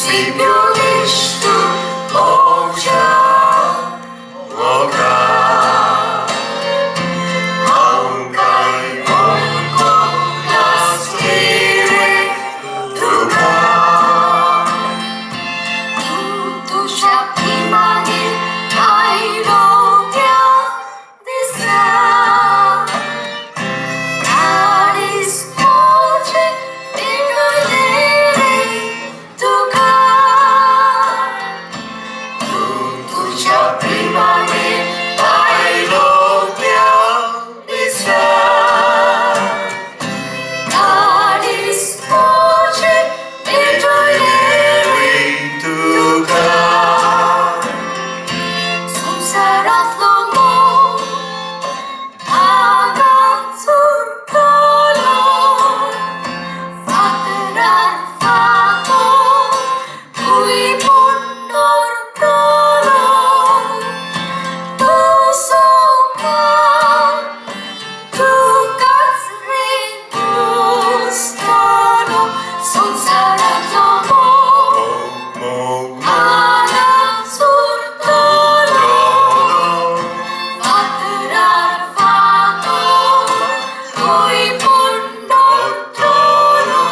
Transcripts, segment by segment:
symbolisch du Božia oka. Angkaj oko nás víry ducha. Duša príjmanie aj robia disa. Králi spôče, vygoderej ducha. Duša príjmanie aj robia disa. Králi spôče, vygoderej Ducha. som sa radlo Ana zurtolo, Vateran fato, cui pundor tolo, tu soka, tu kazrinus tolo, som sa radlo Ana zurtolo, Vateran fato, cui pundor tolo,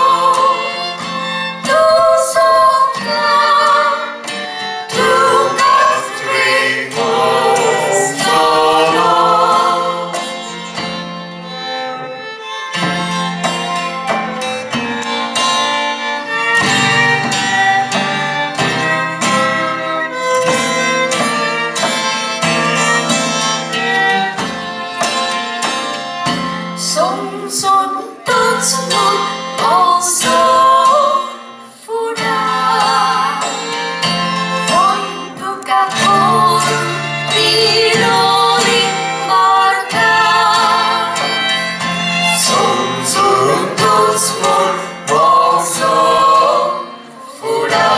tu soka, tu kazrinus tolo. Som Dödsmord och så fora. Från Bukator till Olivmarka. Som dödsmål var som fora.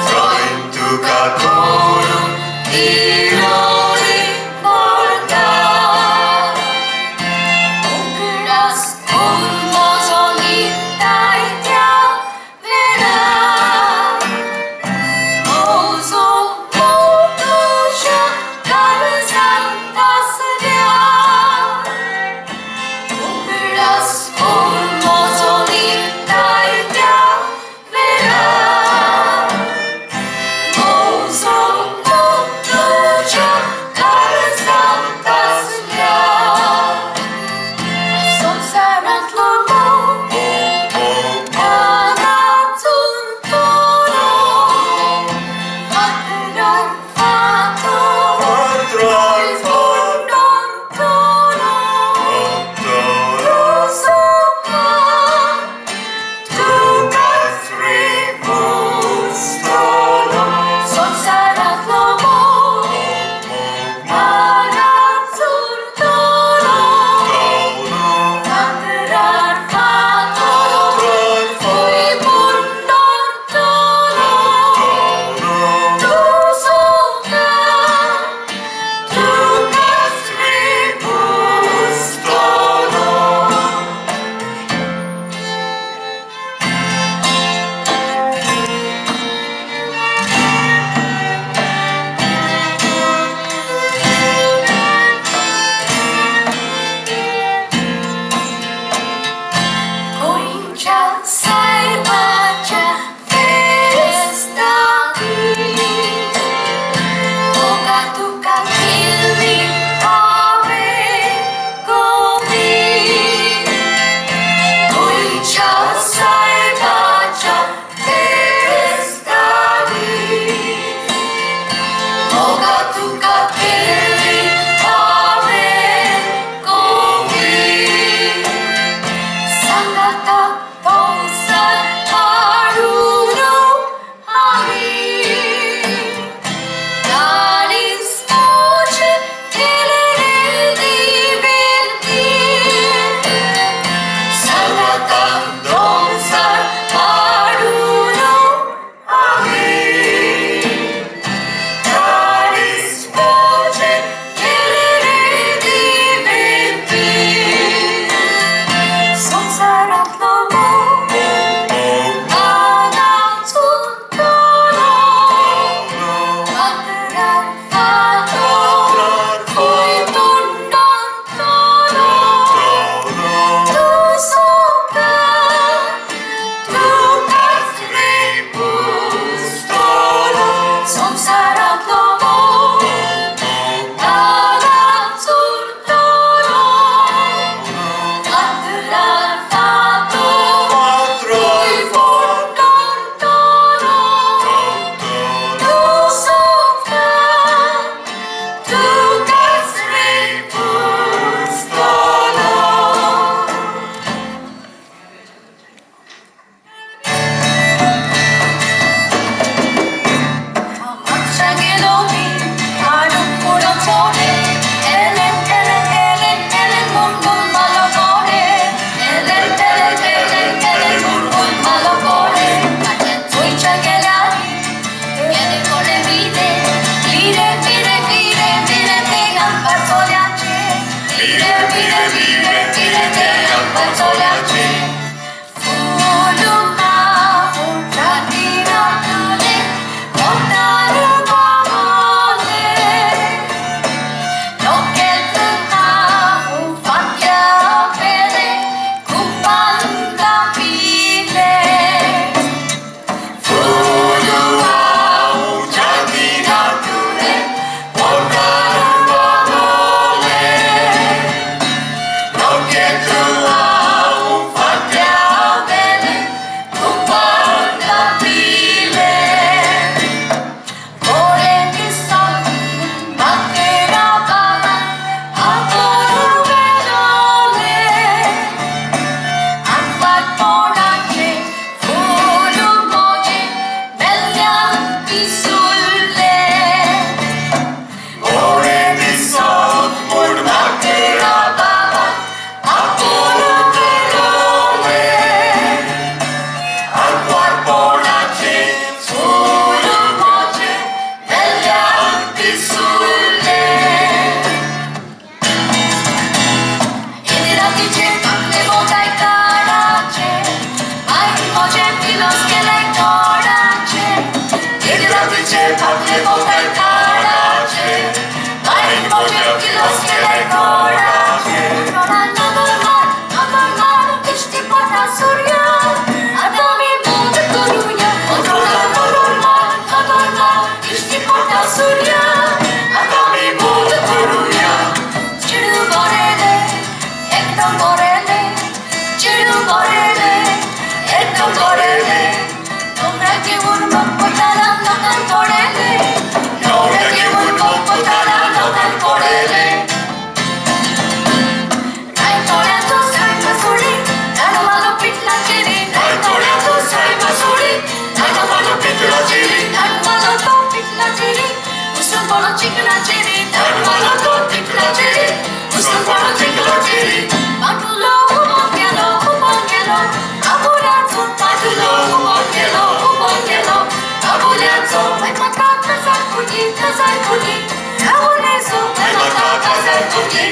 Från Dukatorum till Olivmarka. Onkeras olmos och nittaitja vera. Oso mutusha kalsantaslia. Onkeras olmos och nittaitja vera. Oso mutusha kalsantaslia. Som sarat lomo Ana zurtolo, Vateran fato, Vateran fato, pundor tolo, soka, som sarat lomo Ana zurtolo, Vateran fato, cui pundor tolo, tu soka, tu kazrinus tolo. Comincia salvaggio festa Toca tu capelli ave come Comincia salvaggio festa Toca tu capelli ave come Sangata posa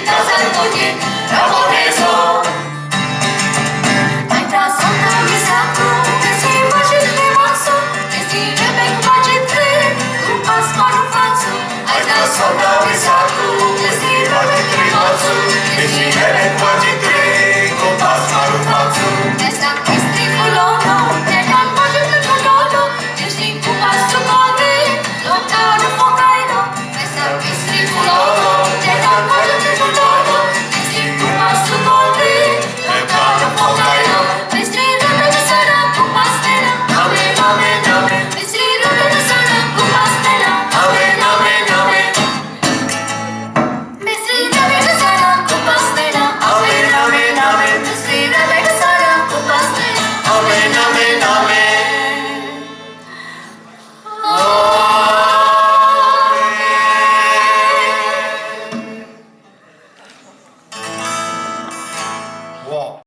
가산도길